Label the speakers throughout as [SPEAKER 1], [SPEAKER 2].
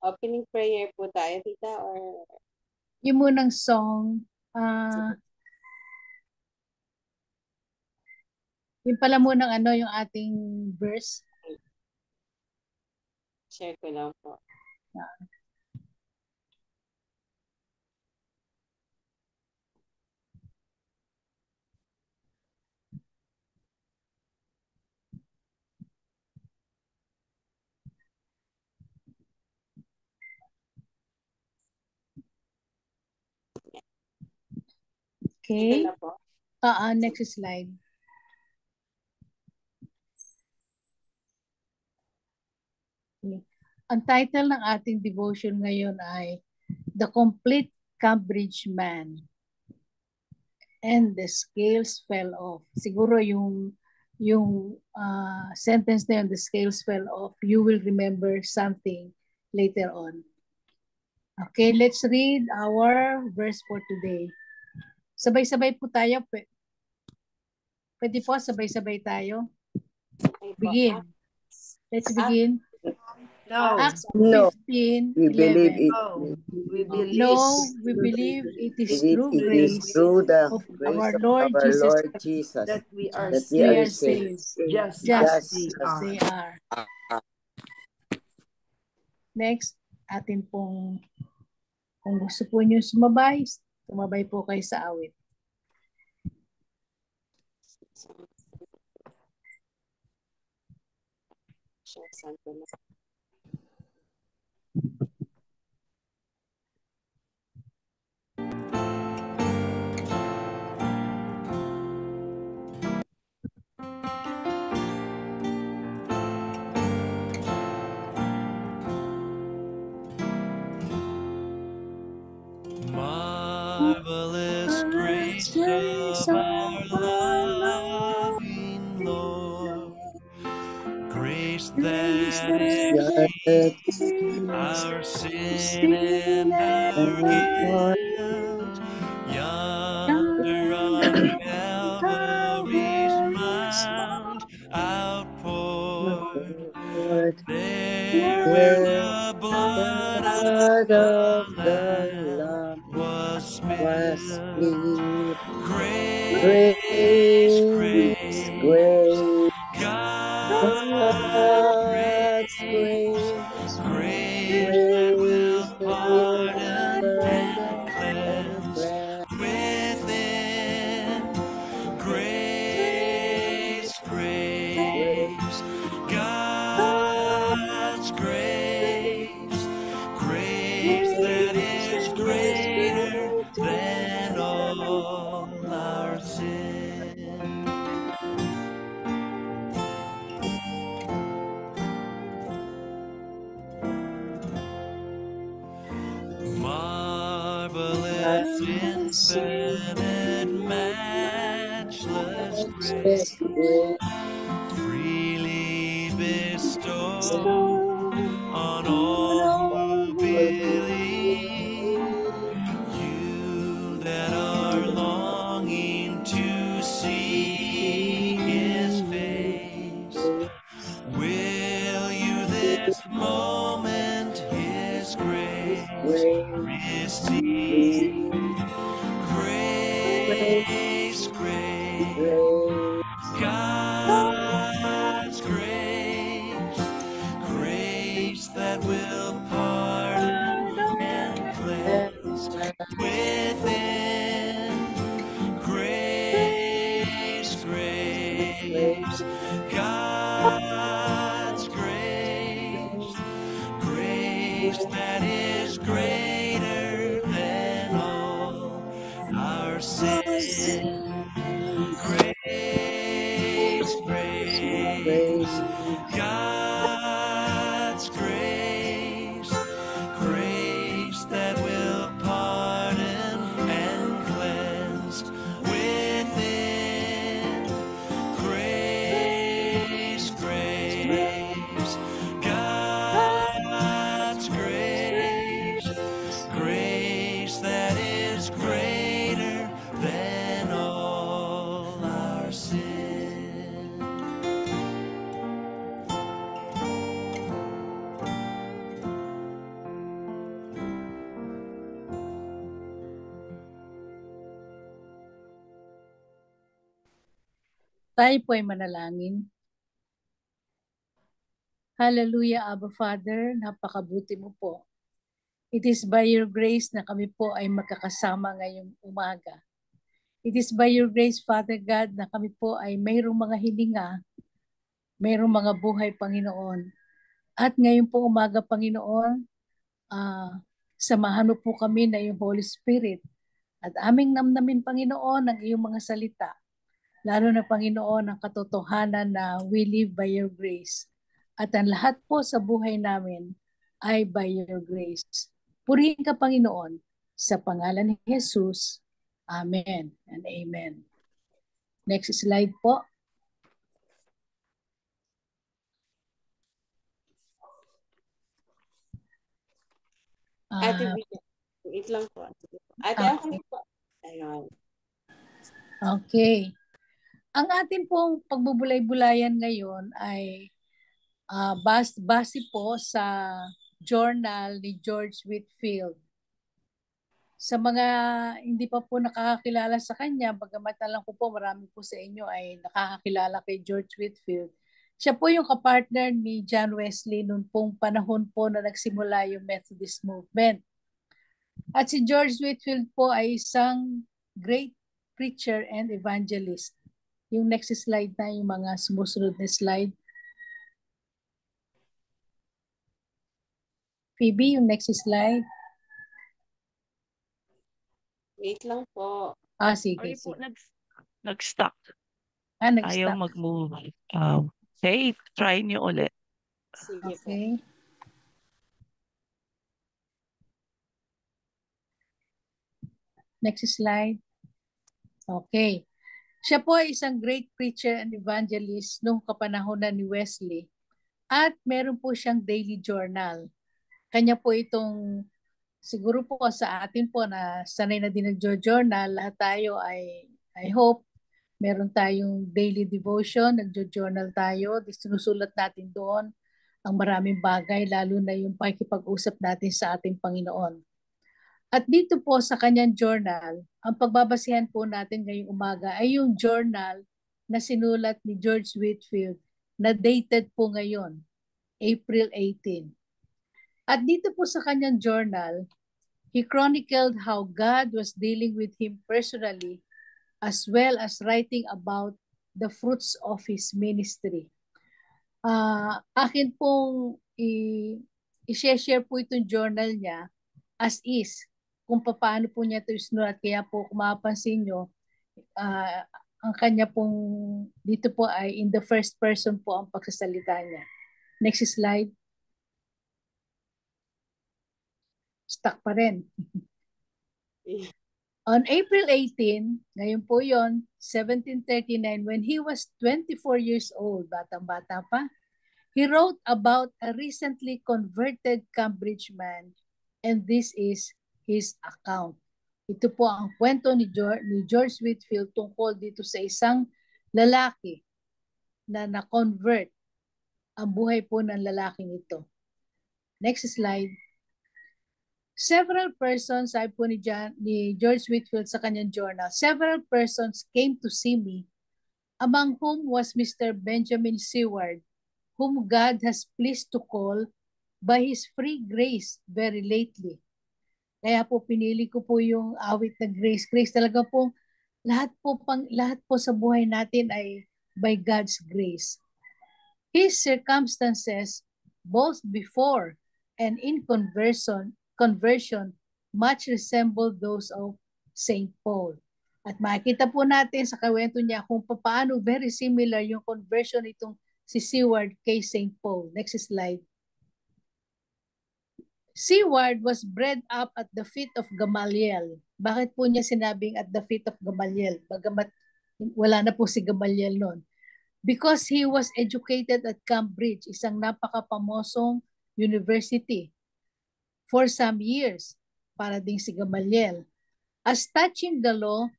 [SPEAKER 1] Opening prayer po tayo, tita, or?
[SPEAKER 2] Yung munang song, yung pala munang yung ating verse.
[SPEAKER 1] Share ko lang po.
[SPEAKER 2] Okay.
[SPEAKER 1] Ito na po.
[SPEAKER 2] Next slide. Okay. Ang title ng ating devotion ngayon ay The Complete Cambridge Man and the Scales Fell Off. Siguro yung sentence na yun, the scales fell off, you will remember something later on. Okay, let's read our verse for today. Sabay-sabay po tayo. Pwede po, sabay-sabay tayo. Begin. Let's begin.
[SPEAKER 3] No.
[SPEAKER 2] Acts 15:11.
[SPEAKER 4] We believe it.
[SPEAKER 2] We believe it is through grace
[SPEAKER 4] through the
[SPEAKER 2] of
[SPEAKER 4] grace
[SPEAKER 2] our
[SPEAKER 4] of
[SPEAKER 2] Lord
[SPEAKER 4] our
[SPEAKER 2] Jesus
[SPEAKER 4] Lord Jesus
[SPEAKER 3] that we are
[SPEAKER 2] saved.
[SPEAKER 3] just
[SPEAKER 2] Just
[SPEAKER 3] as
[SPEAKER 2] they are. Next, atin pong, kung gusto po nyo sumabay po kayo sa awit.
[SPEAKER 5] Marvelous grace of our loving Lord, grace that expiates our sin and our guilt. Yonder on Calvary's mount outpoured, there where the blood of the Lamb was spilled. Grace, God's grace, grace that will pardon and cleanse within. Grace, God's grace, grace that is greater than all our sin. Marvelous, infinite, matchless grace, freely bestowed on all who believe. You that are longing to see His face, will you this moment His grace receive? Grace, God's grace, grace that will pardon and cleanse within. Grace, God's grace, grace that is greater than all our sin. Grace, God's grace, grace that will pardon and cleanse within. Grace,
[SPEAKER 2] Tayo po ay manalangin. Hallelujah, Abba Father, napakabuti mo po. It is by your grace na kami po ay magkakasama ngayong umaga. It is by your grace, Father God, na kami po ay mayroong mga hilinga, mayroong mga buhay, Panginoon. At ngayon po umaga, Panginoon, samahan mo po kami na yung Holy Spirit at aming namnamin, Panginoon, ang iyong mga salita. Lalo na, Panginoon, ang katotohanan na we live by your grace. At ang lahat po sa buhay namin ay by your grace. Purihin ka, Panginoon, sa pangalan ni Jesus. Amen and amen. Next slide po.
[SPEAKER 1] Ate Bea, wait lang po. Ate, ako
[SPEAKER 2] Okay.
[SPEAKER 1] po. Ayun.
[SPEAKER 2] Okay. Ang ating pong pagbubulay-bulayan ngayon ay base po sa journal ni George Whitefield. Sa mga hindi pa po nakakakilala sa kanya, bagamat alam ko po marami po sa inyo ay nakakakilala kay George Whitefield. Siya po yung kapartner ni John Wesley noong pong panahon po na nagsimula yung Methodist movement. At si George Whitefield po ay isang great preacher and evangelist. Yung next slide na, yung mga sumusunod na slide. Phoebe, yung next slide.
[SPEAKER 1] Wait lang po.
[SPEAKER 2] Sige,
[SPEAKER 3] Sorry po,
[SPEAKER 2] sige.
[SPEAKER 3] nag-stuck.
[SPEAKER 2] Nag-stop.
[SPEAKER 3] Ayaw mag-move. Okay, try nyo ulit.
[SPEAKER 1] Sige po.
[SPEAKER 2] Okay. Next slide. Okay. Siya po ay isang great preacher and evangelist nung kapanahonan ni Wesley. At meron po siyang daily journal. Kanya po itong, siguro po sa atin po na sanay na din nag-journal, lahat tayo ay, I hope, meron tayong daily devotion, nag-journal tayo, sinusulat natin doon ang maraming bagay, lalo na yung pakikipag-usap natin sa ating Panginoon. At dito po sa kanyang journal, ang pagbabasihan po natin ngayong umaga ay yung journal na sinulat ni George Whitefield na dated po ngayon, April 18. At dito po sa kanyang journal, he chronicled how God was dealing with him personally as well as writing about the fruits of his ministry. Akin pong i-share po itong journal niya as is, kung paano po niya ito isinulat. Kaya po kung mapapansin nyo, ang kanya pong dito po ay in the first person po ang pagsasalita niya. Next slide. Stuck pa rin. On April 18, ngayon po yon, 1739, when he was 24 years old, batang-bata pa, he wrote about a recently converted Cambridge man, and this is his account. Ito po ang kwento ni George Whitefield tungkol dito sa isang lalaki na na-convert ang buhay po ng lalaking ito. Next slide. Several persons, sabi po ni George Whitefield sa kanyang journal, several persons came to see me, among whom was Mr. Benjamin Seward, whom God has pleased to call by His free grace very lately. Kaya po pinili ko po yung awit na grace. Grace talaga po, lahat po sa buhay natin ay by God's grace. His circumstances, both before and in conversion much resemble those of St. Paul. At makikita po natin sa kwento niya kung paano very similar yung conversion itong si Seward kay St. Paul. Next slide. Seward was bred up at the feet of Gamaliel. Bakit po niya sinabing at the feet of Gamaliel? Bagamat wala na po si Gamaliel noon. Because he was educated at Cambridge, isang napakapamosong university, for some years, para ding si Gamaliel. As touching the law,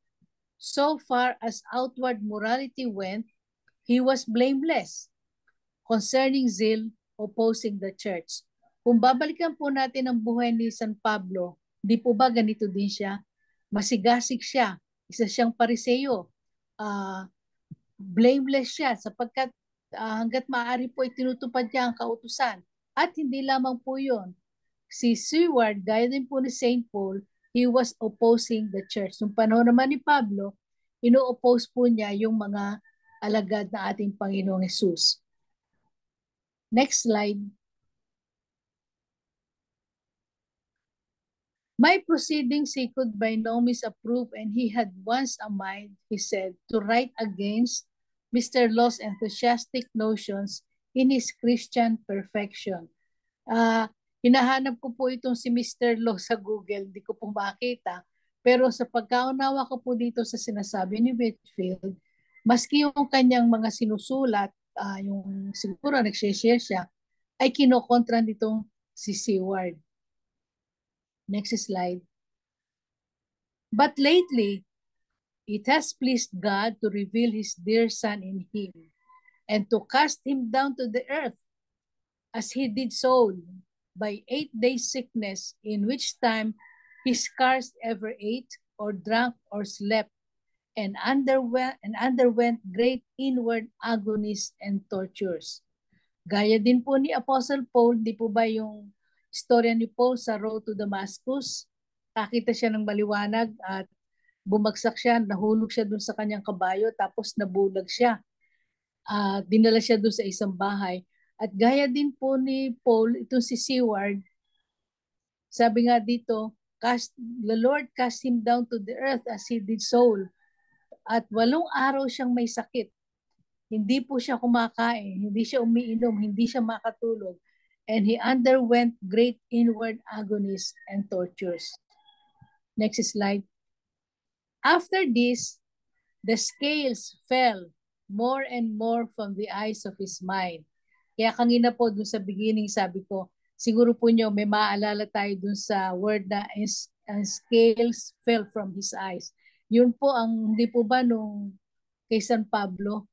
[SPEAKER 2] so far as outward morality went, he was blameless. Concerning zeal, opposing the church. Kung babalikan po natin ang buhay ni San Pablo, di po ba ganito din siya? Masigasig siya. Isa siyang Pariseo. blameless siya sapagkat hanggat maaari po ay tinutupad niya ang kautusan. At hindi lamang po yun. Si Seward, gaya din po ni St. Paul, he was opposing the church. Nung panahon naman ni Pablo, ino-oppose po niya yung mga alagad na ating Panginoong Jesus. Next slide. My proceedings he could by no means approve, and he had once a mind, he said, to write against Mr. Law's enthusiastic notions in his Christian perfection. Hinahanap ko po itong si Mr. Law sa Google, hindi ko po makita. Pero sa pagkaunawa ko po dito sa sinasabi ni Whitefield, maski yung kanyang mga sinusulat, yung siguro nag-share siya, ay kinokontra nitong si Seward. Next slide. But lately, it has pleased God to reveal his dear Son in him and to cast him down to the earth as he did so by 8 days' sickness, in which time he scarce ever ate or drank or slept, and underwent great inward agonies and tortures. Gaya din po ni Apostle Paul, di po ba yung istorya ni Paul sa road to Damascus? Nakita siya ng maliwanag at bumagsak siya, nahulog siya dun sa kanyang kabayo, tapos nabulag siya. Dinala siya dun sa isang bahay. At gaya din po ni Paul, itong si Seward, sabi nga dito, the Lord cast him down to the earth as he did soul. At 8 araw siyang may sakit. Hindi po siya kumakain, hindi siya umiinom, hindi siya makatulog. And he underwent great inward agonies and tortures. Next slide. After this, the scales fell more and more from the eyes of his mind. Kaya kanina po dun sa beginning, sabi ko, siguro po nyo may maaalala tayo dun sa word na scales fell from his eyes. Yun po ang, hindi po ba nung kay San Pablo,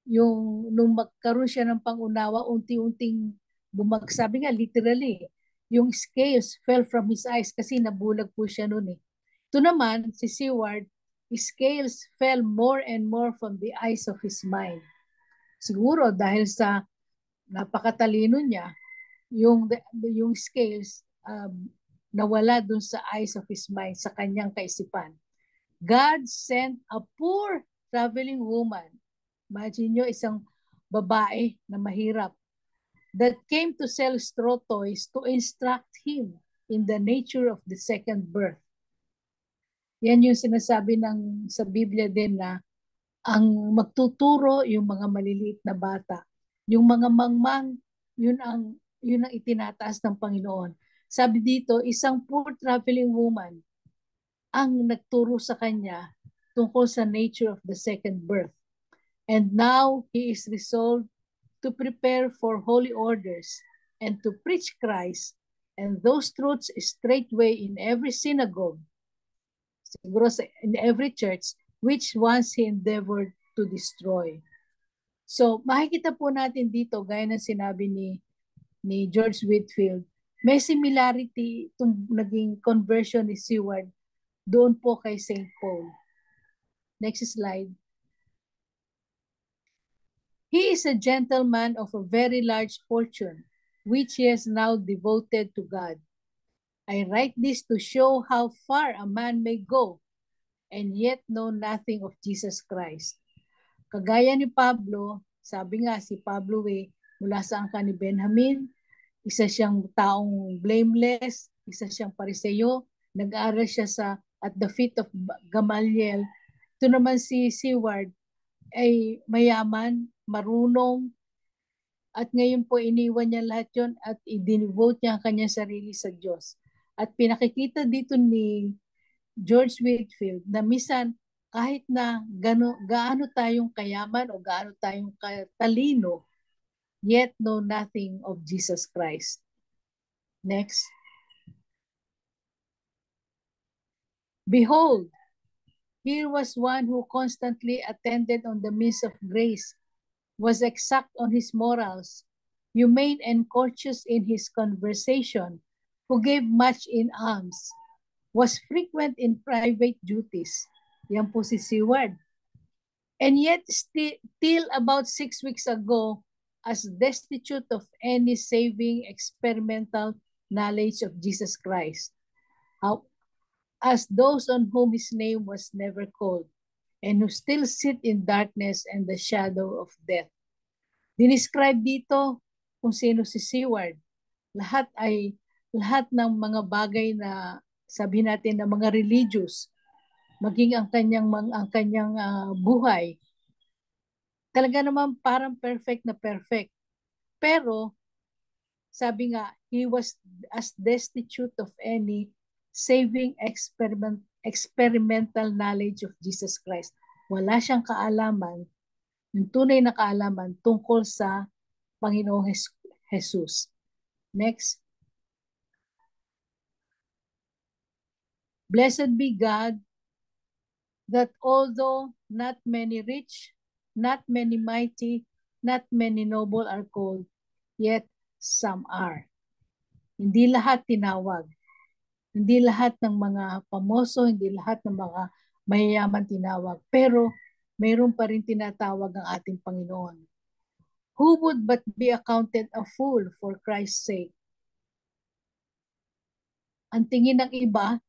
[SPEAKER 2] yung nung magkaroon siya ng pangunawa, unti-unting bumagsak. Sabi nga, literally, yung scales fell from his eyes kasi nabulag po siya noon eh. Ito naman, si Seward, scales fell more and more from the eyes of his mind. Siguro dahil sa napakatalino niya, yung scales nawala dun sa eyes of his mind, sa kanyang kaisipan. God sent a poor traveling woman. Imagine nyo, isang babae na mahirap that came to sell straw toys to instruct him in the nature of the second birth. Yan yung sinasabi sa Biblia din na ang magtuturo yung mga maliliit na bata. Yung mga mangmang, yun ang itinataas ng Panginoon. Sabi dito, isang poor traveling woman ang nagturo sa kanya tungkol sa nature of the second birth. And now he is resolved to prepare for holy orders and to preach Christ and those truths straightway in every synagogue, siguro in every church, which once he endeavored to destroy. So, makikita po natin dito, gaya ng sinabi ni George Whitefield, may similarity itong naging conversion ni Seward doon po kay St. Paul. Next slide. He is a gentleman of a very large fortune, which he has now devoted to God. I write this to show how far a man may go and yet know nothing of Jesus Christ. Kagaya ni Pablo, sabi nga si Pablo mula sa angka ni Benjamin, isa siyang taong blameless, isa siyang Pariseo, nag-aaral siya at the feet of Gamaliel. Ito naman si Seward ay mayaman, marunong, at ngayon po iniwan niya lahat yon at i-devote niya ang kanyang sarili sa Diyos. At pinakikita dito ni George Whitefield na minsan kahit na gaano tayong kayaman o gaano tayong talino, yet know nothing of Jesus Christ. Next. Behold, here was one who constantly attended on the means of grace, was exact on his morals, humane and courteous in his conversation, who gave much in alms, was frequent in private duties. Yan po si Seward. And yet, till about 6 weeks ago, as destitute of any saving experimental knowledge of Jesus Christ, how, as those on whom his name was never called, and who still sit in darkness and the shadow of death. Dinescribe dito kung sino si Seward. Lahat ng mga bagay na sabihin natin na mga religious, maging ang kanyang buhay, talaga naman parang perfect na perfect. Pero sabi nga, he was as destitute of any saving experimental knowledge of Jesus Christ. Wala siyang kaalaman, yung tunay na kaalaman tungkol sa Panginoong Jesus. Next. Blessed be God that although not many rich, not many mighty, not many noble are called, yet some are. Hindi lahat tinawag. Hindi lahat ng mga pamoso, hindi lahat ng mga mayayaman tinawag. Pero mayroon pa rin tinatawag ang ating Panginoon. Who would but be accounted a fool for Christ's sake? Ang tingin ng iba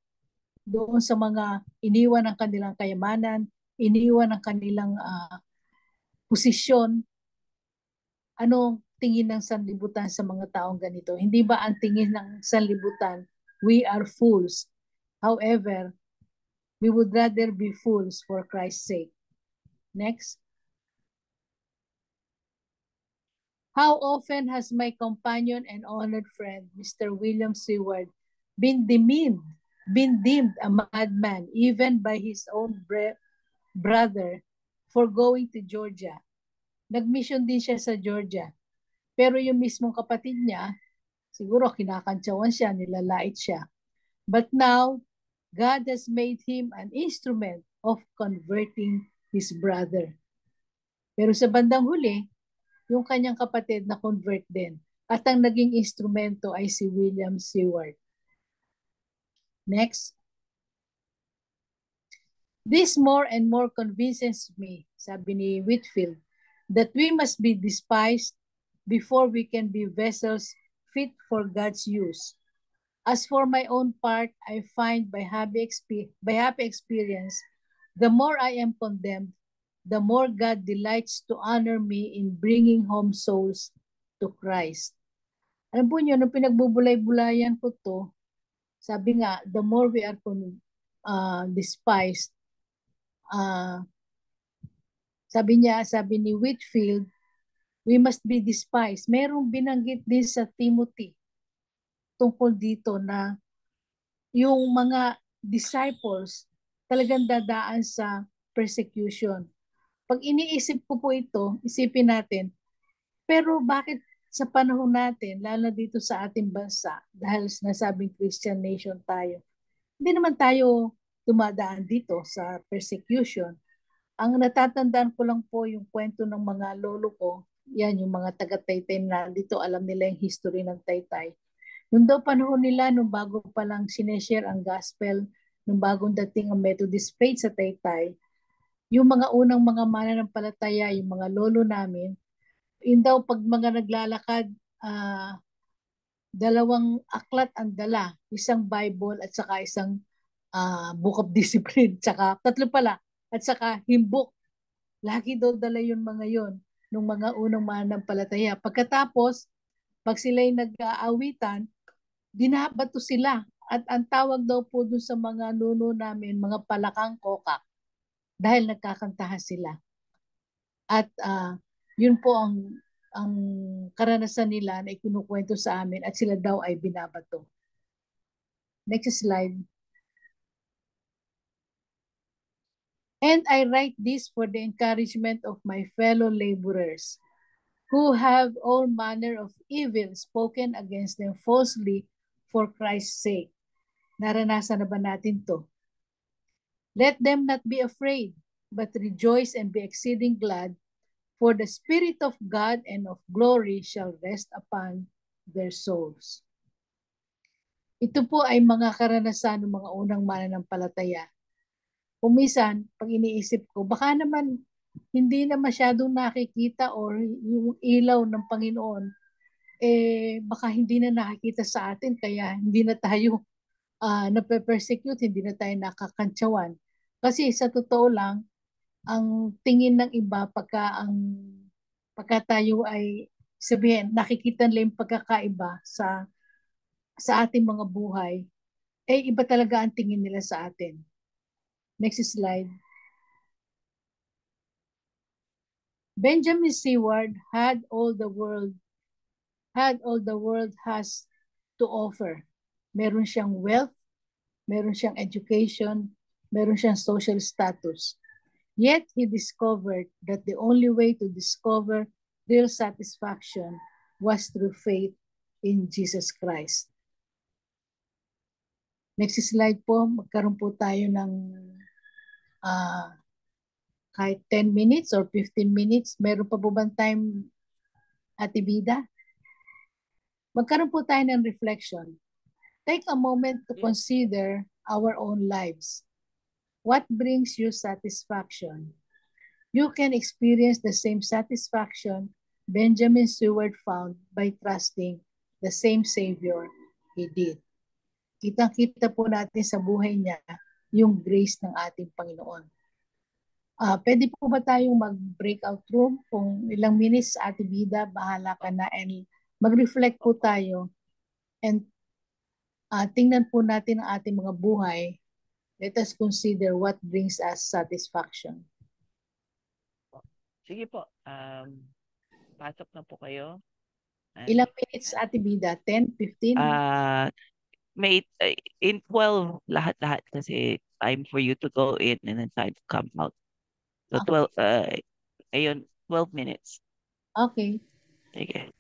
[SPEAKER 2] doon sa mga iniwan ng kanilang kayamanan, iniwan ng kanilang posisyon, ano tingin ng sanlibutan sa mga taong ganito? Hindi ba ang tingin ng sanlibutan, we are fools? However, we would rather be fools for Christ's sake. Next. How often has my companion and honored friend, Mr. William Seward, been deemed a madman even by his own brother for going to Georgia. Nag-mission din siya sa Georgia. Pero yung mismong kapatid niya, siguro kinakantsawan siya, nilalait siya. But now, God has made him an instrument of converting his brother. Pero sa bandang huli, yung kanyang kapatid na convert din. At ang naging instrumento ay si William Seward. Next. This more and more convinces me, sabi ni Whitefield, that we must be despised before we can be vessels fit for God's use. As for my own part, I find by happy experience, the more I am condemned, the more God delights to honor me in bringing home souls to Christ. Alam po nyo, nung pinagbubulay-bulayan ko to, sabi nga, the more we are despised, sabi ni Whitefield, we must be despised. Merong binanggit din sa Timothy tungkol dito na yung mga disciples talagang dadaan sa persecution. Pag iniisip ko po ito, isipin natin, pero bakit sa panahon natin, lalo dito sa ating bansa, dahil nasabing Christian nation tayo, hindi naman tayo dumadaan dito sa persecution. Ang natatandaan ko lang po yung kwento ng mga lolo ko, yan yung mga taga-Taytay na dito, alam nila yung history ng Taytay. Nung daw panahon nila, nung bago pa lang sineshare ang gospel, nung bagong dating ang Methodist faith sa Taytay, yung mga unang mga mananampalataya, yung mga lolo namin, yun daw pag mga naglalakad, dalawang aklat ang dala, isang Bible at saka isang Book of Discipline, tsaka tatlo pala, at saka himbok. Lagi daw dala yun mga yon nung mga unang mananampalataya. Pagkatapos, pag sila'y nag-aawitan, dinabato sila. At ang tawag daw po dun sa mga nuno namin, mga palakang kokak, dahil nagkakantahan sila. At yun po ang karanasan nila na ikinukwento sa amin at sila daw ay binabato. Next slide. And I write this for the encouragement of my fellow laborers, who have all manner of evil spoken against them falsely for Christ's sake. Naranasan na ba natin to? Let them not be afraid, but rejoice and be exceeding glad, for the Spirit of God and of glory shall rest upon their souls. Ito po ay mga karanasan ng mga unang mananampalataya. Kumisan, pag iniisip ko, baka naman hindi na masyadong nakikita or yung ilaw ng Panginoon, baka hindi na nakikita sa atin kaya hindi na tayo nape-persecute, hindi na tayo nakakantsawan. Kasi sa totoo lang, ang tingin ng iba pagka tayo ay sabihin, nakikita nila yung pagkakaiba sa ating mga buhay, iba talaga ang tingin nila sa atin. Next slide. Benjamin Seward had all the world has to offer. Meron siyang wealth, meron siyang education, meron siyang social status. Yet he discovered that the only way to discover real satisfaction was through faith in Jesus Christ. Next slide po, magkaroon po tayo ng kahit 10 minutes or 15 minutes. Meron pa po bang time, Ate Bida? Magkaroon po tayo ng reflection. Take a moment to consider our own lives. What brings you satisfaction? You can experience the same satisfaction Benjamin Seward found by trusting the same Savior he did. Kitang-kita po natin sa buhay niya yung grace ng ating Panginoon. Pwede po ba tayong mag-breakout room? Kung ilang minutes, Ate Bida, bahala ka na, and mag-reflect po tayo and tingnan po natin ang ating mga buhay. Let us consider what brings us satisfaction.
[SPEAKER 3] Sige po. Pasok na po kayo.
[SPEAKER 2] Ilang minutes, Ate Bida? 10, 15?
[SPEAKER 3] May in 12 lahat-lahat kasi time for you to go in and then time to come out. So 12 ayun 12 minutes.
[SPEAKER 2] Okay.
[SPEAKER 3] Sige.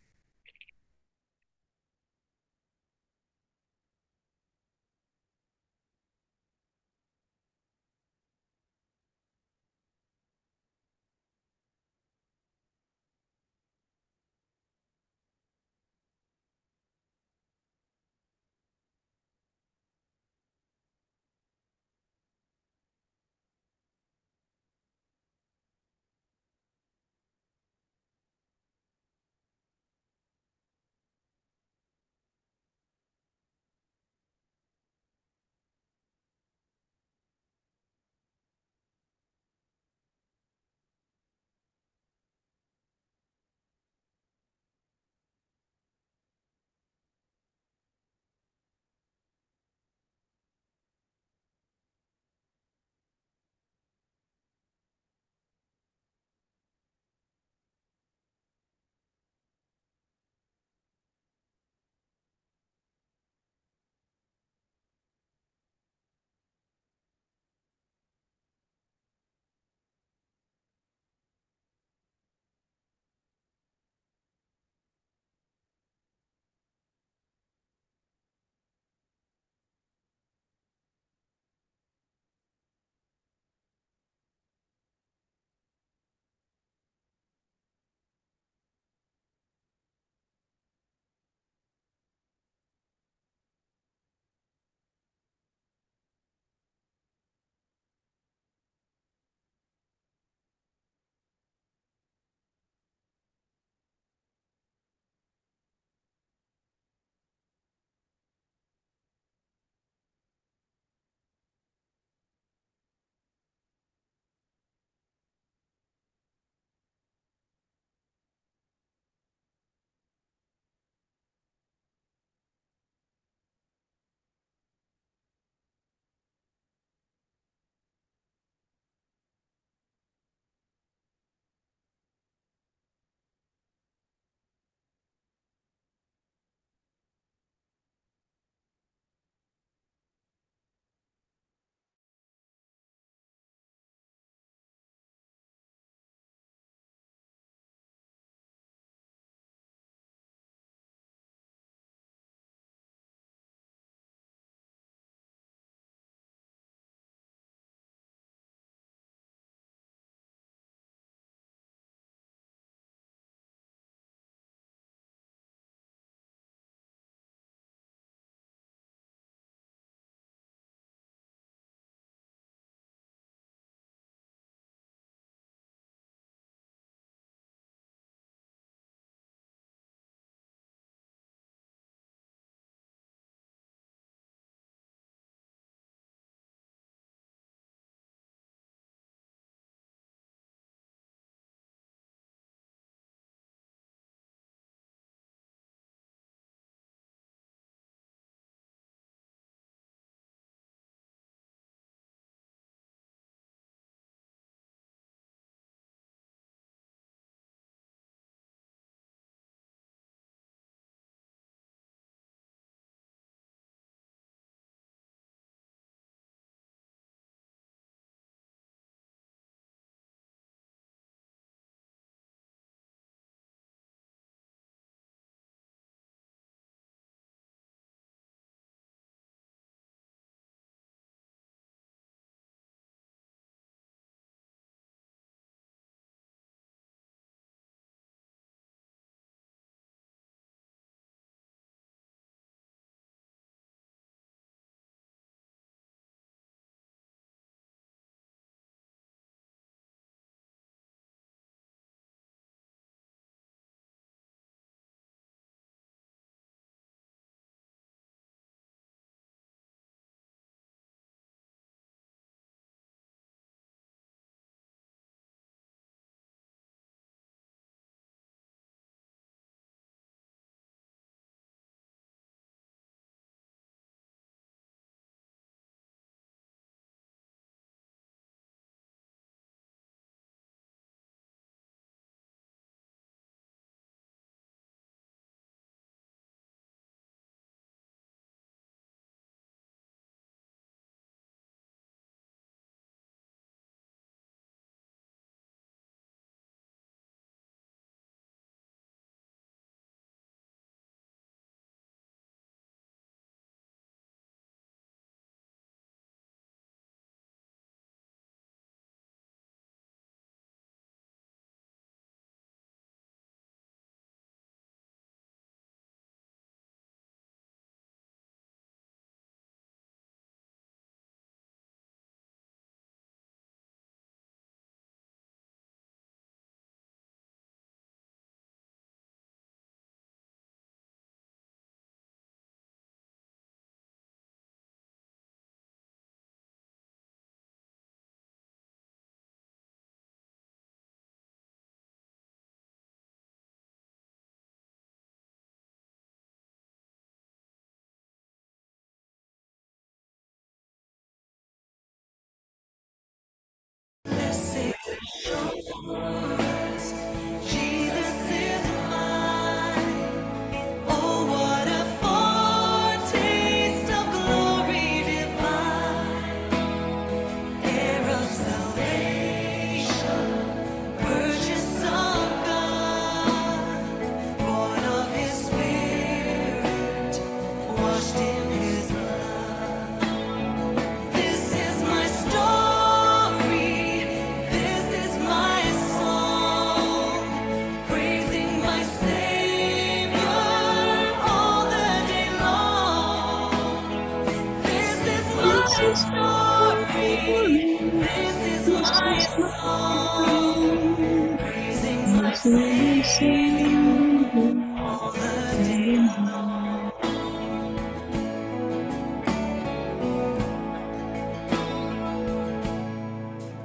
[SPEAKER 5] all the day long.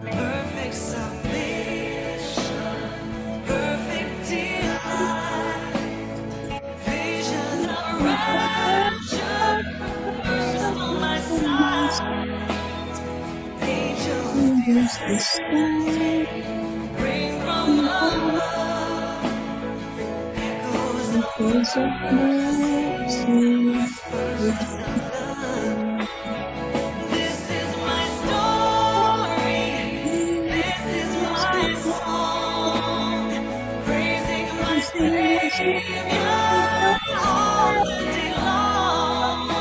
[SPEAKER 5] Perfect submission, perfect delight, visions of rapture burst on my sight. Angels descend, bring from above echoes of whispers of love. This is my story. This is my song, praising my Savior all the day long.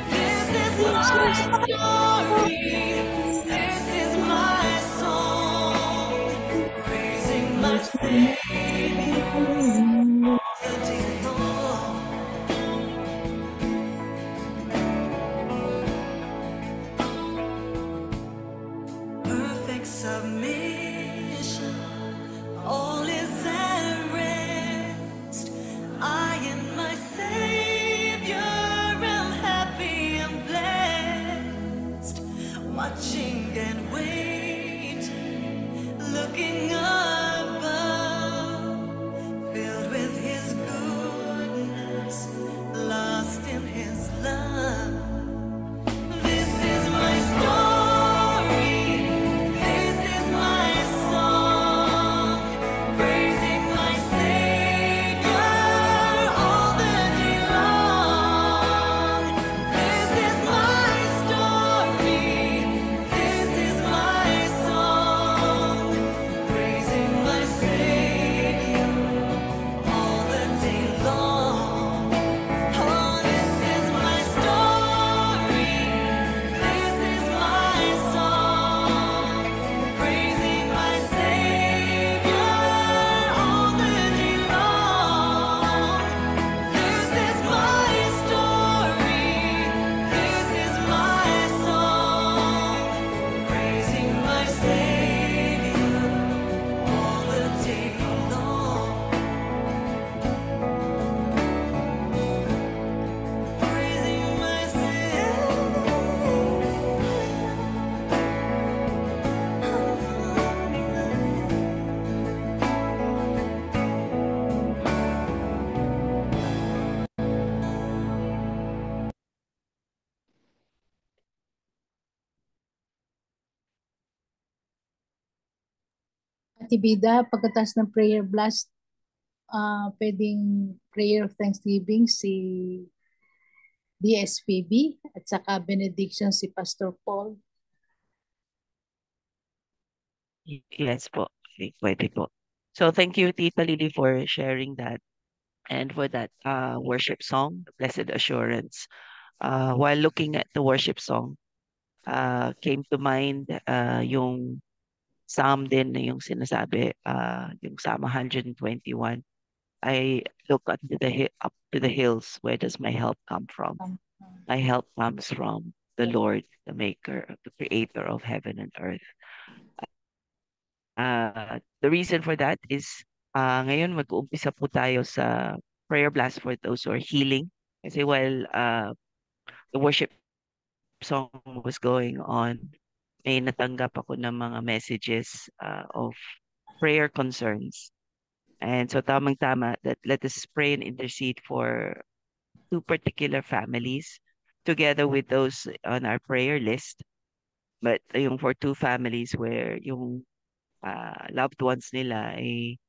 [SPEAKER 5] This is my story. This is my song, praising my Savior all the day long. Perfect submission, all is at rest. I and my Savior am happy and blessed, watching and waiting, looking above, filled with His goodness, lost in His love. This is my story. This is my song, praising my Savior all the day long. This is my story. This is my song, praising my Savior all the day long. Oh, this is my story. This is my song, praising my Savior all the day long. This is my story. This is my song, praising my Savior all the day long. Praising my
[SPEAKER 2] Ate Bida, pagkatapos ng prayer blast, pwedeng prayer of thanksgiving si DSPB at saka benediction si Pastor Paul.
[SPEAKER 3] Yes po. Okay, pwede po. So thank you, Tita Lily, for sharing that and for that worship song, Blessed Assurance. While looking at the worship song, came to mind yung psalm din na yung sinasabi, yung Psalm 121. I look up to the hills. Where does my help come from? My help comes from the Lord, the Maker, the Creator of heaven and earth. The reason for that is ngayon mag-uumpisa po tayo sa prayer blast for those who are healing. Kasi while the worship song was going on, may natanggap ako ng mga messages of prayer concerns. And so tamang-tama that let us pray and intercede for two particular families together with those on our prayer list. But yung for two families where yung loved ones nila ay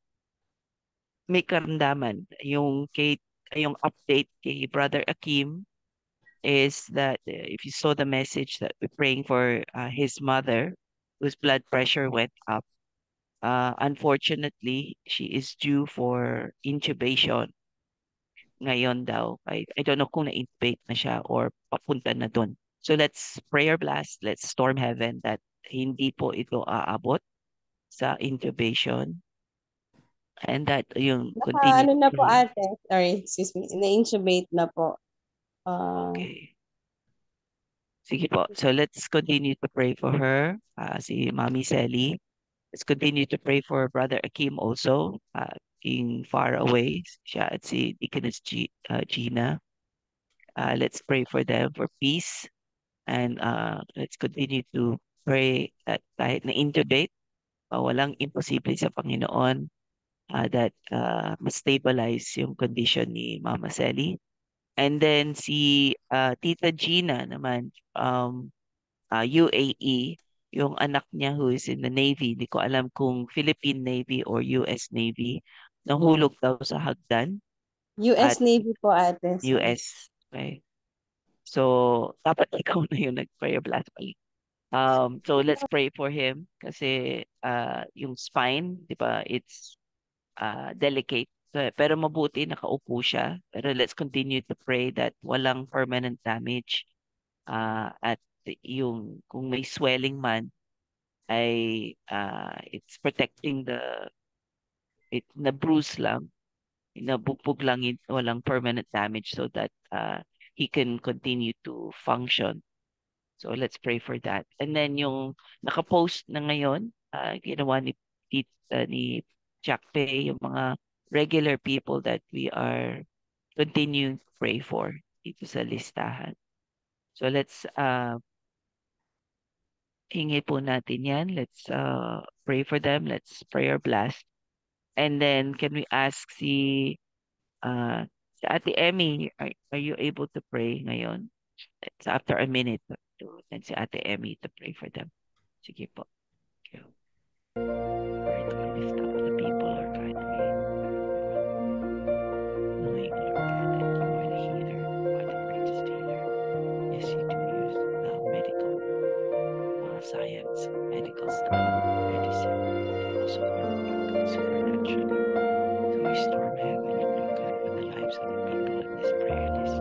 [SPEAKER 3] may karamdaman. Yung update kay Brother Akim is that if you saw the message that we're praying for his mother whose blood pressure went up. Unfortunately, she is due for intubation ngayon daw. I don't know kung na-intubate na siya or papunta na dun. So let's prayer blast, let's storm heaven that hindi po ito aabot sa intubation and that yung continue.
[SPEAKER 1] Ano na po ate? Sorry, excuse me. Na-intubate na po.
[SPEAKER 3] Okay. Sige po. So let's continue to pray for her, si Mami Selly. Let's continue to pray for Brother Akim also. working far away, siya at si Deaconess Gina. Let's pray for them for peace, and let's continue to pray that kahit na-intubate, walang imposible sa Panginoon, that ma-stabilize yung condition ni Mama Selly. And then si Tita Gina naman, UAE, yung anak niya who is in the Navy, hindi ko alam kung Philippine Navy or US Navy, nahulog daw sa hagdan
[SPEAKER 1] US
[SPEAKER 3] at
[SPEAKER 1] Navy po ate. Sorry.
[SPEAKER 3] US. Okay. So, dapat ikaw na yung nag-prayer blast. So let's pray for him kasi yung spine, di ba, it's delicate. Pero mabuti nakaupo siya. Pero let's continue to pray that walang permanent damage, at yung kung may swelling man ay it's protecting na bruise lang, nabugbog lang, walang permanent damage so that he can continue to function. So let's pray for that. And then yung nakapost na ngayon, ginawa ni Jack Pay, yung mga regular people that we are continuing to pray for dito sa listahan. So let's hingi po natin yan. Let's pray for them. Let's prayer blast. And then can we ask si Ate Emmy, are you able to pray ngayon? It's after a minute and si Ate Emmy to pray for them. Sige po. Thank you. Lord, we lift up the people, Lord God, knowing, Lord God, that you are the healer, you are the greatest healer. Yes, you do use medical science, medical stuff, medicine, to also work, Lord God, supernaturally to restore heaven, Lord God, for the lives of the people in this prayer list,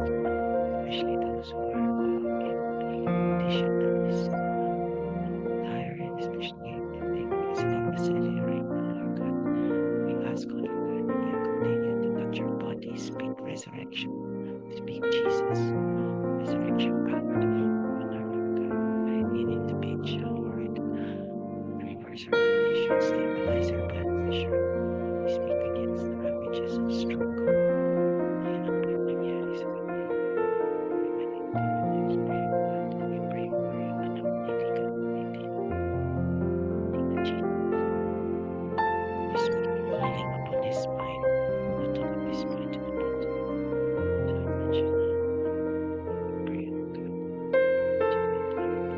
[SPEAKER 3] especially those who are in a condition that is tiring, especially visiting the city right now, Lord God. We ask, Lord God, that you continue to touch your body, speak resurrection, speak Jesus, resurrection power to Lord God. I need it to be Lord. Reverse our condition, stabilize our blood pressure. We speak against the ravages of stroke. Yan ang nangyari sa kanya. We pray for your anak, hindi Tita Gina. We speak healing upon his spine, the top of his spine to the bottom. So I mentioned pray, Lord God, to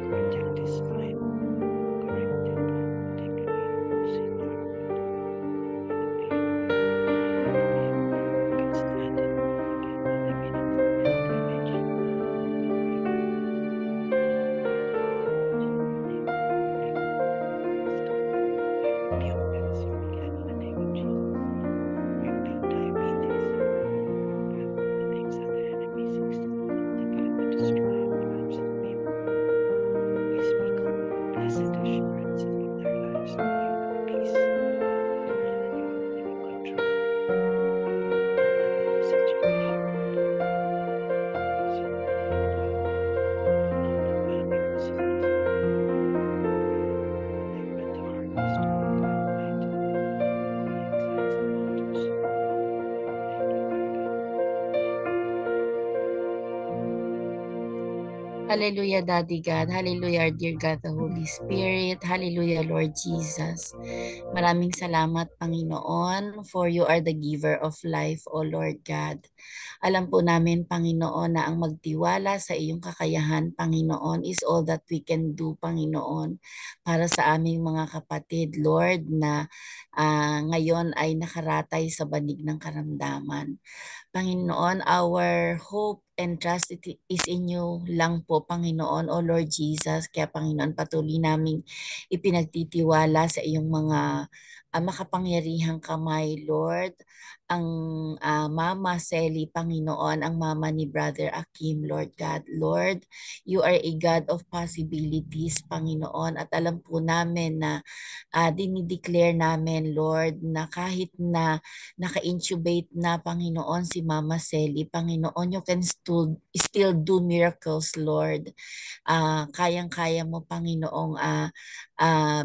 [SPEAKER 3] protect his spine, correct it, take away sin, Lord God, the pain. Can stand it again, let there be no permanent damage. Rebuke cancer again in the name of Jesus. Rebuke diabetes. The things that the enemy seeks to God to destroy the lives of people. We speak blessed assurance upon their lives that you have peace. You know that you are in control. No matter the situation, praise you, know that nothing impossible is they went to harvest, Lord God, and the signs and wonders. Thank you, Lord God.
[SPEAKER 4] Hallelujah, Daddy God. Hallelujah, our dear God, the Holy Spirit. Hallelujah, Lord Jesus. Maraming salamat, Panginoon, for you are the giver of life, O Lord God. Alam po namin, Panginoon, na ang magtiwala sa iyong kakayahan, Panginoon, is all that we can do, Panginoon, para sa aming mga kapatid, Lord, na ngayon ay nakaratay sa banig ng karamdaman. Panginoon, our hope and trust is in you lang po, Panginoon, O Lord Jesus. Kaya, Panginoon, patuloy naming ipinagtitiwala sa iyong mga makapangyarihang kamay, Lord. Mama Selly, Panginoon, ang mama ni Brother Akim, Lord God. Lord, you are a God of possibilities, Panginoon, at alam po namin na dinideclare namin, Lord, na kahit na naka-intubate na, Panginoon, si Mama Selly, Panginoon, you can still do miracles, Lord. Kayang-kaya mo, Panginoong,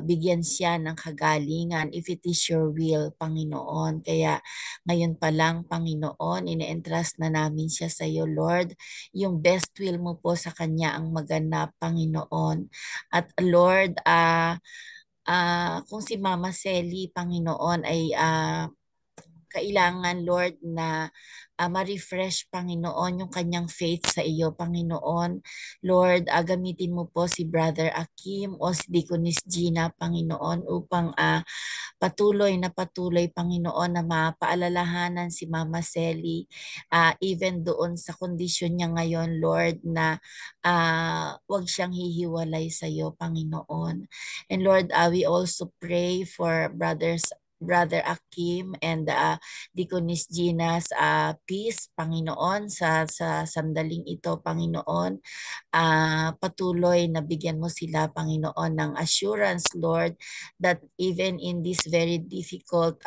[SPEAKER 4] bigyan siya ng kagalingan if it is your will, Panginoon. Kaya ngayon pa lang, Panginoon, ine-entrust na namin siya sa iyo, Lord. Yung best will mo po sa kanya ang maganap, Panginoon. At Lord, kung si Mama Selly, Panginoon, ay kailangan, Lord, na ma-refresh, Panginoon, yung kanyang faith sa iyo, Panginoon. Lord, gamitin mo po si Brother Akim o si Deaconess Gina, Panginoon, upang patuloy, Panginoon, na mapaalalahanan si Mama Selly, even doon sa kondisyon niya ngayon, Lord, na wag siyang hihiwalay sa iyo, Panginoon. And Lord, we also pray for Brother Akim and Deaconess Gina's peace, Panginoon, sa sandaling ito, Panginoon. Patuloy na bigyan mo sila, Panginoon, ng assurance, Lord, that even in this very difficult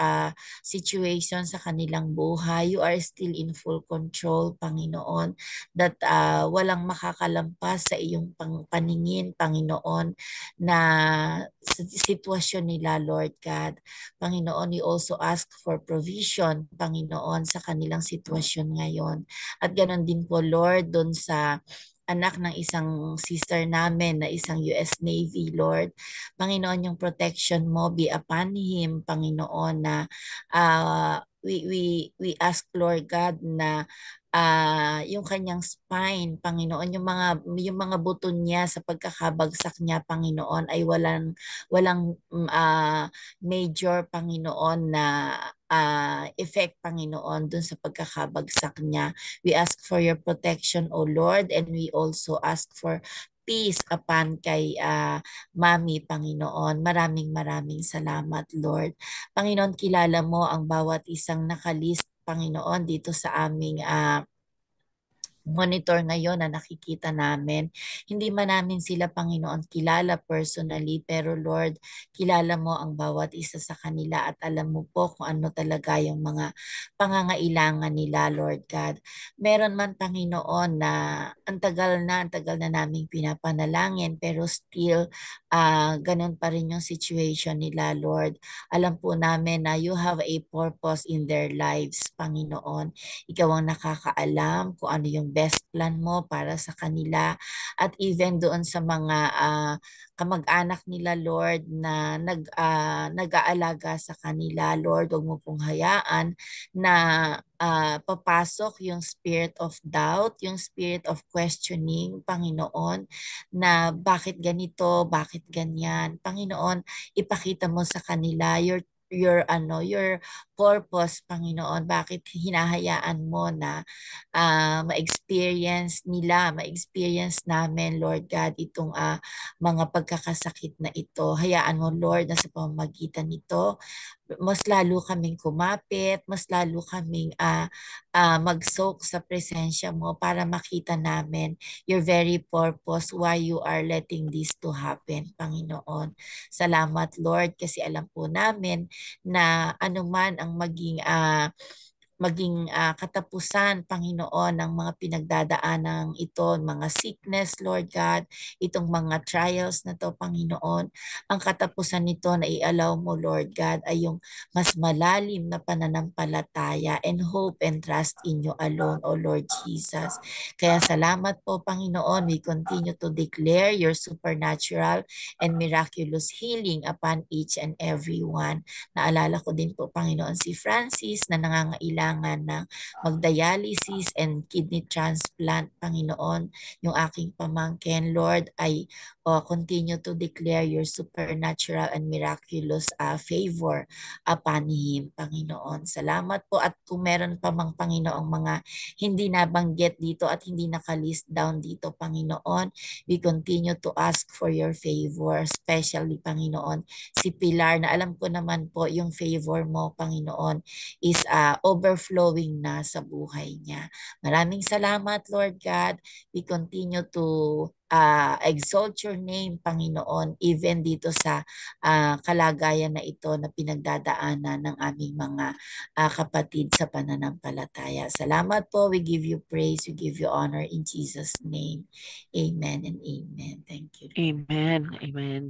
[SPEAKER 4] situation sa kanilang buhay, you are still in full control, Panginoon, that walang makakalampas sa iyong paningin, Panginoon, na sitwasyon nila, Lord God. Panginoon, we also ask for provision, Panginoon, sa kanilang sitwasyon ngayon. At ganon din po, Lord, doon sa anak ng isang sister namin na isang US Navy, Lord. Panginoon, yung protection mo be upon him, Panginoon, na we ask, Lord God, na yung kanyang spine, Panginoon, yung mga buto niya sa pagkakabagsak niya, Panginoon, ay walang major, Panginoon, na effect, Panginoon, dun sa pagkakabagsak niya. We ask for your protection, O Lord, and we also ask for peace upon kay Mami, Panginoon. Maraming salamat, Lord. Panginoon, kilala mo ang bawat isang nakalist, Panginoon, dito sa aming monitor ngayon na nakikita namin. Hindi man namin sila, Panginoon, kilala personally, pero Lord, kilala mo ang bawat isa sa kanila at alam mo po kung ano talaga yung mga pangangailangan nila, Lord God. Meron man, Panginoon, na ang tagal na naming pinapanalangin, pero still, ganun pa rin yung situation nila, Lord. Alam po namin na you have a purpose in their lives, Panginoon. Ikaw ang nakakaalam kung ano yung best plan mo para sa kanila. At even doon sa mga kamag-anak nila, Lord, na nag-aalaga sa kanila, Lord, huwag mo pong hayaan na papasok yung spirit of doubt, yung spirit of questioning, Panginoon, na bakit ganito, bakit ganyan. Panginoon, ipakita mo sa kanila your purpose, Panginoon. Bakit hinahayaan mo na ma-experience namin, Lord God, itong mga pagkakasakit na ito. Hayaan mo, Lord, na sa pamamagitan nito, mas lalo kaming kumapit, mas lalo kaming mag-soak sa presensya mo para makita namin your very purpose why you are letting this to happen, Panginoon. Salamat, Lord, kasi alam po namin na anuman ang maging katapusan, Panginoon, ng mga pinagdadaanan ito, mga sickness, Lord God, itong mga trials na to, Panginoon. Ang katapusan nito na i-allow mo, Lord God, ay yung mas malalim na pananampalataya and hope and trust in you alone, O Lord Jesus. Kaya salamat po, Panginoon. We continue to declare your supernatural and miraculous healing upon each and every one. Naalala ko din po, Panginoon, si Francis na nangangailangan nangangailangan ng magdialysis and kidney transplant, Panginoon, yung aking pamangkin, Lord, I continue to declare your supernatural and miraculous favor upon him, Panginoon. Salamat po, at kung meron pa mang Panginoong mga hindi nabanggit dito at hindi nakalist down dito, Panginoon, we continue to ask for your favor, especially, Panginoon, si Pilar, na alam ko naman po yung favor mo, Panginoon, is overflowing na sa buhay niya. Maraming salamat, Lord God. We continue to exalt your name, Panginoon, even dito sa kalagayan na ito na pinagdadaanan ng aming mga kapatid sa pananampalataya. Salamat po. We give you praise. We give you honor in Jesus' name. Amen and amen. Thank you, Lord.
[SPEAKER 3] Amen. Amen.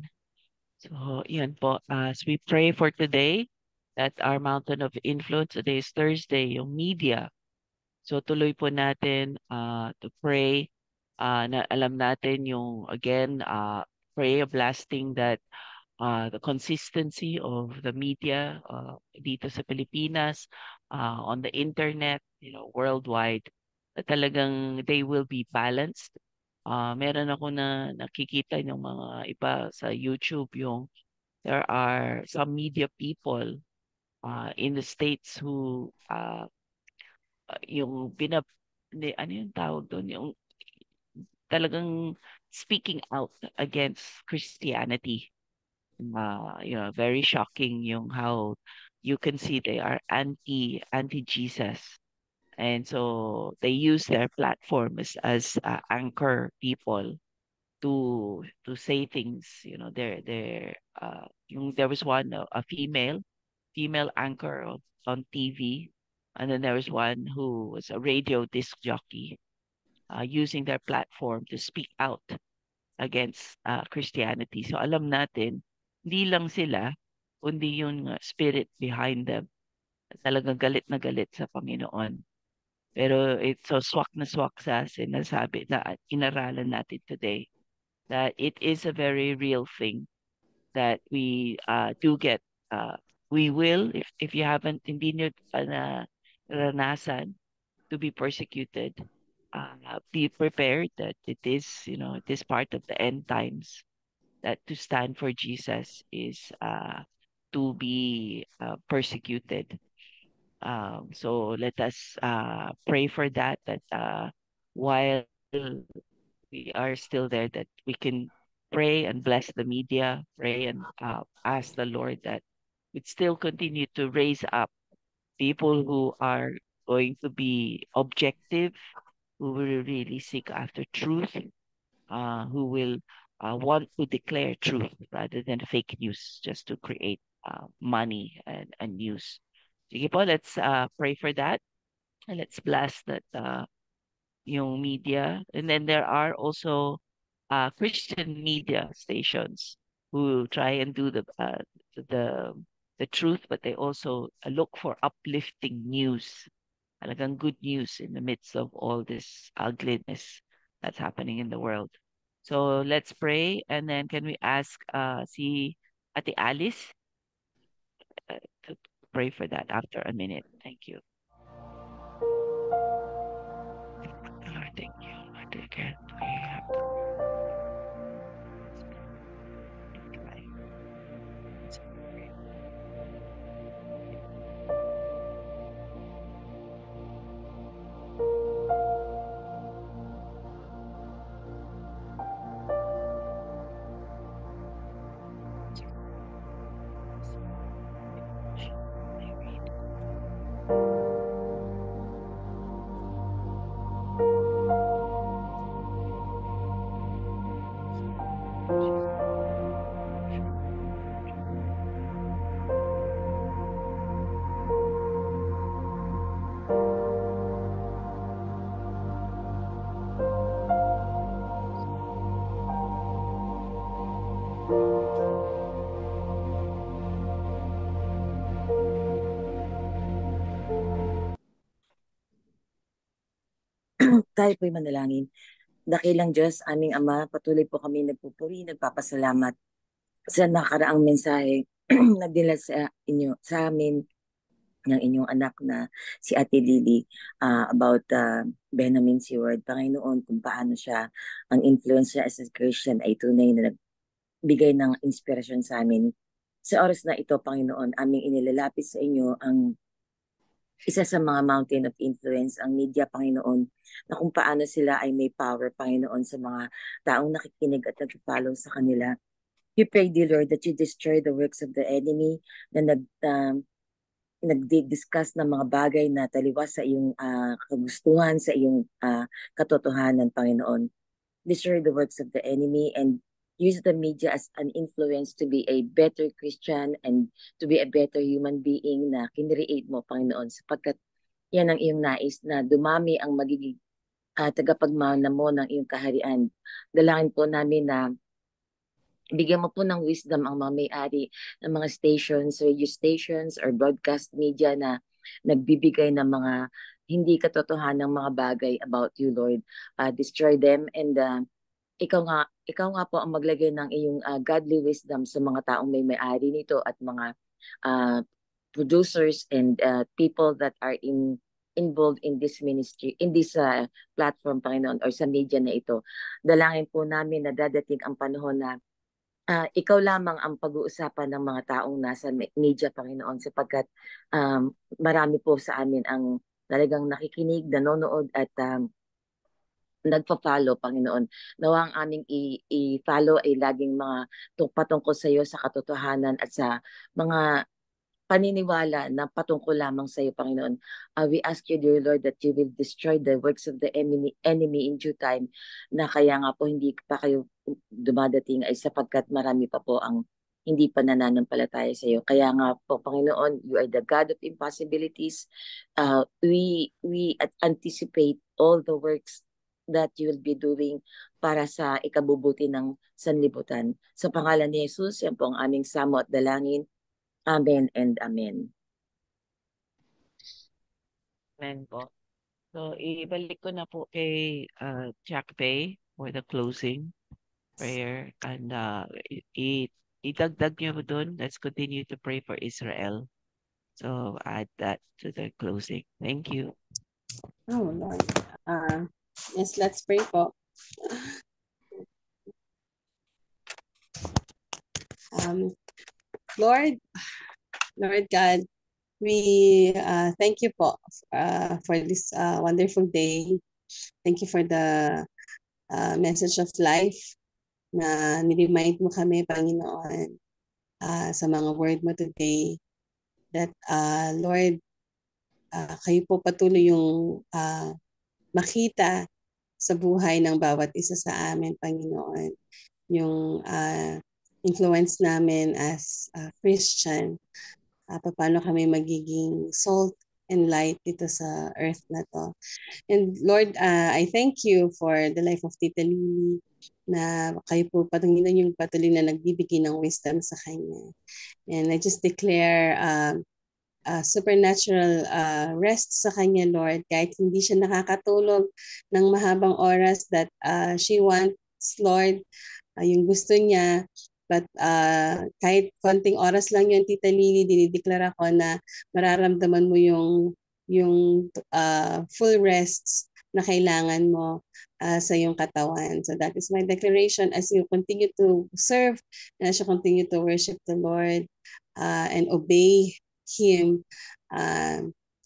[SPEAKER 3] So, yan po. As we pray for today, that our mountain of influence, today is Thursday, yung media. So, tuloy po natin to pray. Na alam natin yung, again, pray of lasting that the consistency of the media dito sa Pilipinas, on the internet, worldwide, na talagang they will be balanced. Meron ako na nakikita ng mga iba sa YouTube, yung there are some media people in the States who yung ano yung tawag doon, yung talagang speaking out against Christianity. Very shocking yung how you can see they are anti-Jesus. And so they use their platform as anchor people to say things. There was one, a female anchor on TV, and then there was one who was a radio disc jockey, using their platform to speak out against Christianity. So alam natin, hindi lang sila, kundi yung spirit behind them, talagang galit na galit sa Panginoon. Pero so swak na swak sa sinasabi na inaralan natin today, that it is a very real thing that we do get. We will, if you haven't, hindi nyo naranasan to be persecuted, be prepared that it is part of the end times, that to stand for Jesus is to be persecuted. So let us pray for that while we are still there, that we can pray and bless the media, pray and ask the Lord that we'd still continue to raise up people who are going to be objective, who will really seek after truth, who will want to declare truth rather than fake news just to create money and news. Sige po, let's pray for that. And let's bless that yung media. And then there are also Christian media stations who try and do the truth, but they also look for uplifting news, talagang good news in the midst of all this ugliness that's happening in the world. So let's pray, and then can we ask si Ate Alice to pray for that after a minute? Thank you. Lord, thank you. Lord, again, we have to try.
[SPEAKER 6] Tayo po'y manalangin. Dakilang Diyos, aming Ama, patuloy po kami nagpupuri, nagpapasalamat sa nakaraang mensahe na dila sa inyo, sa amin ng inyong anak na si Ate Lily about Benjamin Seward. Panginoon, kung paano siya, ang influence niya as a Christian ay tunay na nagbigay ng inspirasyon sa amin. Sa oras na ito, Panginoon, aming inilalapit sa inyo ang isa sa mga mountain of influence, ang media, Panginoon, na kung paano sila ay may power, Panginoon, sa mga taong nakikinig at nag-follow sa kanila. We pray, dear Lord, that you destroy the works of the enemy na nagdi-discuss ng mga bagay na taliwas sa iyong kagustuhan, sa iyong katotohanan, Panginoon. Destroy the works of the enemy and use the media as an influence to be a better Christian and to be a better human being na kinreate mo, Panginoon, sapagkat yan ang iyong nais na dumami ang magiging tagapagmana mo ng iyong kaharian. Dalangin po namin na bigyan mo po ng wisdom ang mga may-ari ng mga stations, radio stations, or broadcast media na nagbibigay ng mga hindi katotohanang mga bagay about you, Lord. Destroy them and ikaw nga po ang maglagay ng iyong godly wisdom sa mga taong may-ari nito at mga producers and people that are involved in this ministry, in this platform, Panginoon, or sa media na ito. Dalangin po namin na dadating ang panahon na ikaw lamang ang pag-uusapan ng mga taong nasa media, Panginoon, sapagkat marami po sa amin ang talagang nakikinig, nanonood at nagpa-follow, Panginoon. Nawa ang aming i-follow ay laging mga patungkol sa iyo, sa katotohanan at sa mga paniniwala na patungkol lamang sa iyo, Panginoon. We ask you, dear Lord, that you will destroy the works of the enemy in due time, na kaya nga po hindi pa kayo dumadating ay sapagkat marami pa po ang hindi pa nananampalataya sa iyo. Kaya nga po, Panginoon, you are the God of impossibilities. We anticipate all the works that you will be doing para sa ikabubuti ng sanlibutan. Sa pangalan ni Jesus, yan po ang aming samo at dalangin. Amen and amen.
[SPEAKER 3] Amen po. So, ibalik ko na po kay Jack Faye for the closing prayer. And idagdag niyo po doon. Let's continue to pray for Israel. So, add that to the closing. Thank you.
[SPEAKER 1] Oh, Lord. Yes, let's pray po. Lord God, we thank you po for this wonderful day. Thank you for the message of life na niremind mo kami, Panginoon, sa mga word mo today. That, Lord, kayo po patuloy yung makita sa buhay ng bawat isa sa amin, Panginoon. Yung influence namin as Christian, paano kami magiging salt and light dito sa earth na to. And Lord, I thank you for the life of Tita Lily, na kayo po Panginoon yung patuloy na nagbibigay ng wisdom sa kanya. And I just declare supernatural rest sa kanya, Lord, kahit hindi siya nakakatulog ng mahabang oras that she wants, Lord, yung gusto niya. But kahit konting oras lang yun, Tita Lily, dinideklara ko na mararamdaman mo yung full rests na kailangan mo sa iyong katawan. So that is my declaration as you continue to serve and as you continue to worship the Lord and obey Him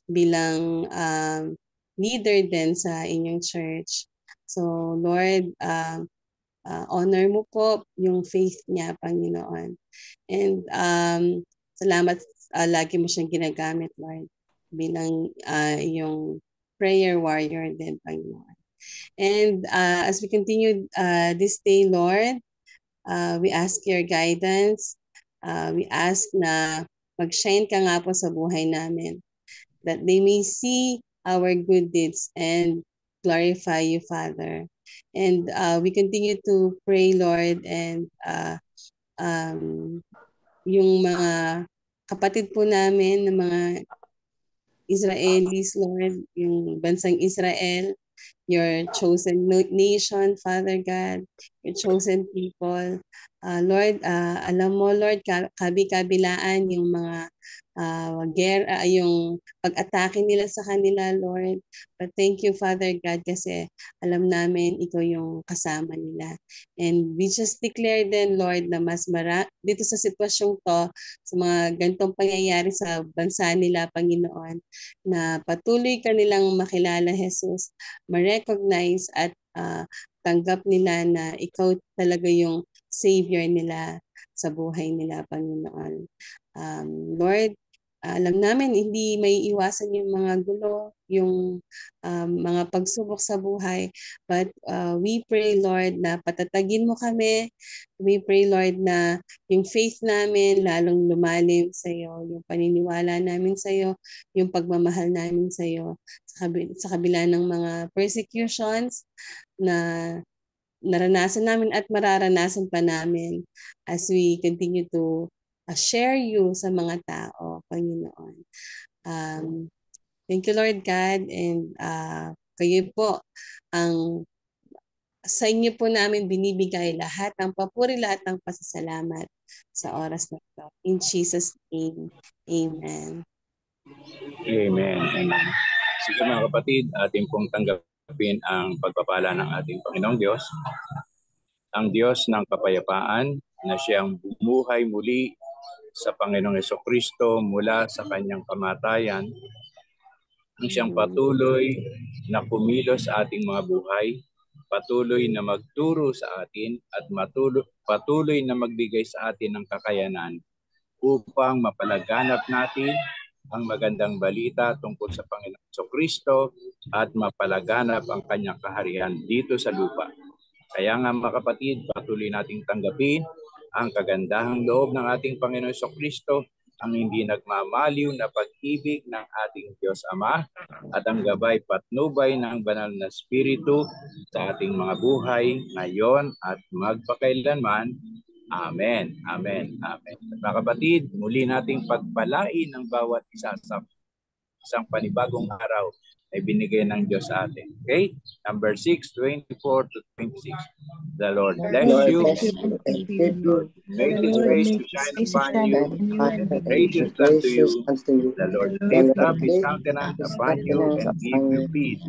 [SPEAKER 1] bilang leader din sa inyong church. So Lord, honor mo po yung faith niya, Panginoon. And salamat, lagi mo siyang ginagamit, Lord, bilang yung prayer warrior din, Panginoon. And as we continue this day, Lord, we ask your guidance. We ask na mag-shine ka nga po sa buhay namin, that they may see our good deeds and glorify you, Father. And we continue to pray, Lord, and yung mga kapatid po namin, ng mga Israelis, Lord, yung bansang Israel, your chosen nation, Father God, your chosen people. Lord, alam mo, Lord, kabi-kabilaan yung mga yung pag-atake nila sa kanila, Lord. But thank you, Father God, kasi alam namin ikaw yung kasama nila. And we just declare then, Lord, na mas dito sa sitwasyong to, sa mga ganitong pangyayari sa bansa nila, Panginoon, na patuloy ka nilang makilala, Jesus, ma-recognize at tanggap nila na ikaw talaga yung Savior nila sa buhay nila, Panginoon. Lord, alam namin hindi may iwasan yung mga gulo, yung mga pagsubok sa buhay. But we pray, Lord, na patatagin mo kami. We pray, Lord, na yung faith namin lalong lumalim sa iyo, yung paniniwala namin sa iyo, yung pagmamahal namin sa iyo sa kabila ng mga persecutions na naranasan namin at mararanasan pa namin as we continue to share you sa mga tao, Panginoon. Thank you, Lord God, and kayo po ang sa inyo po namin binibigay lahat ng papuri, lahat ng pasasalamat sa oras na ito. In Jesus' name, amen.
[SPEAKER 7] Amen. Amen. Sige mga kapatid, ating pong tanggapin ang pagpapala ng ating Panginoong Diyos. Ang Diyos ng kapayapaan na siyang bumuhay muli sa Panginoong Jesucristo mula sa kanyang kamatayan, ang siyang patuloy na kumilos sa ating mga buhay, patuloy na magturo sa atin at patuloy na magbigay sa atin ng kakayanan upang mapalaganap natin ang magandang balita tungkol sa Panginoong Jesucristo at mapalaganap ang kanyang kaharian dito sa lupa. Kaya nga mga kapatid, patuloy nating tanggapin ang kagandahang loob ng ating Panginoong Jesucristo, ang hindi nagmamaliw na pag-ibig ng ating Diyos Ama at ang gabay patnubay ng banal na Espiritu sa ating mga buhay ngayon at magpakailanman. Amen. Amen. Amen. Mga kapatid, muli nating pagpalain ang bawat isa sa isang panibagong araw ay binigay ng Diyos sa atin. Okay? Number 6, 24 to 26. The Lord bless you. Make His face to shine upon you. Gracious unto you. The Lord lift up His countenance upon you and give you peace.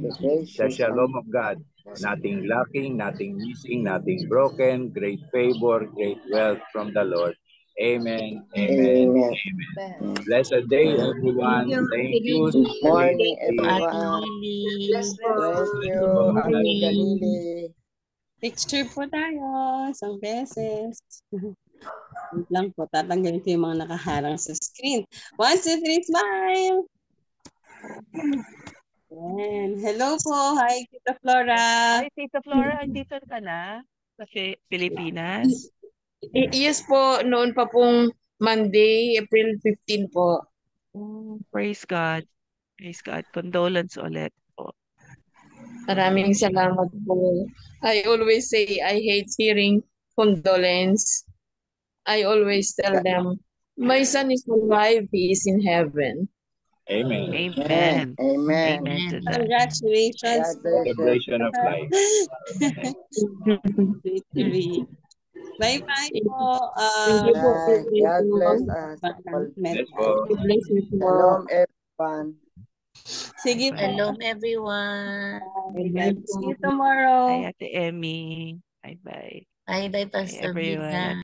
[SPEAKER 7] The shalom of God. Nothing lacking, nothing missing, nothing broken. Great favor, great wealth from the Lord. Amen. Amen. Amen. Blessed day, everyone. Thank you.
[SPEAKER 6] Good morning,
[SPEAKER 4] Ate
[SPEAKER 6] everyone.
[SPEAKER 4] Lily.
[SPEAKER 6] Thank you, Ate Galili.
[SPEAKER 1] Picture po tayo, isang beses. Wait lang po, tatanggalin ko yung mga nakaharang sa screen. 1, 2, 3, smile! Yan. Hello po, hi Tita Flora.
[SPEAKER 3] Hi, Tita Flora, andito ka na sa Pilipinas?
[SPEAKER 8] Yes po, noon pa pong Monday, April 15 po.
[SPEAKER 3] Oh, praise God. Praise God. Condolence ulit po.
[SPEAKER 8] Maraming salamat po. I always say I hate hearing condolence. I always tell them, my son is alive, he is in heaven.
[SPEAKER 7] Amen.
[SPEAKER 3] Amen.
[SPEAKER 6] Amen.
[SPEAKER 3] Amen to that.
[SPEAKER 1] Congratulations.
[SPEAKER 7] Celebration of life.
[SPEAKER 1] Victory. Bye-bye po.
[SPEAKER 8] Thank you po.
[SPEAKER 6] God bless us.
[SPEAKER 7] Bless po.
[SPEAKER 8] God bless you po.
[SPEAKER 6] Shalom, everyone.
[SPEAKER 1] Sige po.
[SPEAKER 4] Shalom, everyone.
[SPEAKER 1] See you tomorrow.
[SPEAKER 3] Hi, Ate Emmy. Bye-bye.
[SPEAKER 4] Bye-bye, Pastor
[SPEAKER 3] everyone.
[SPEAKER 4] Vida.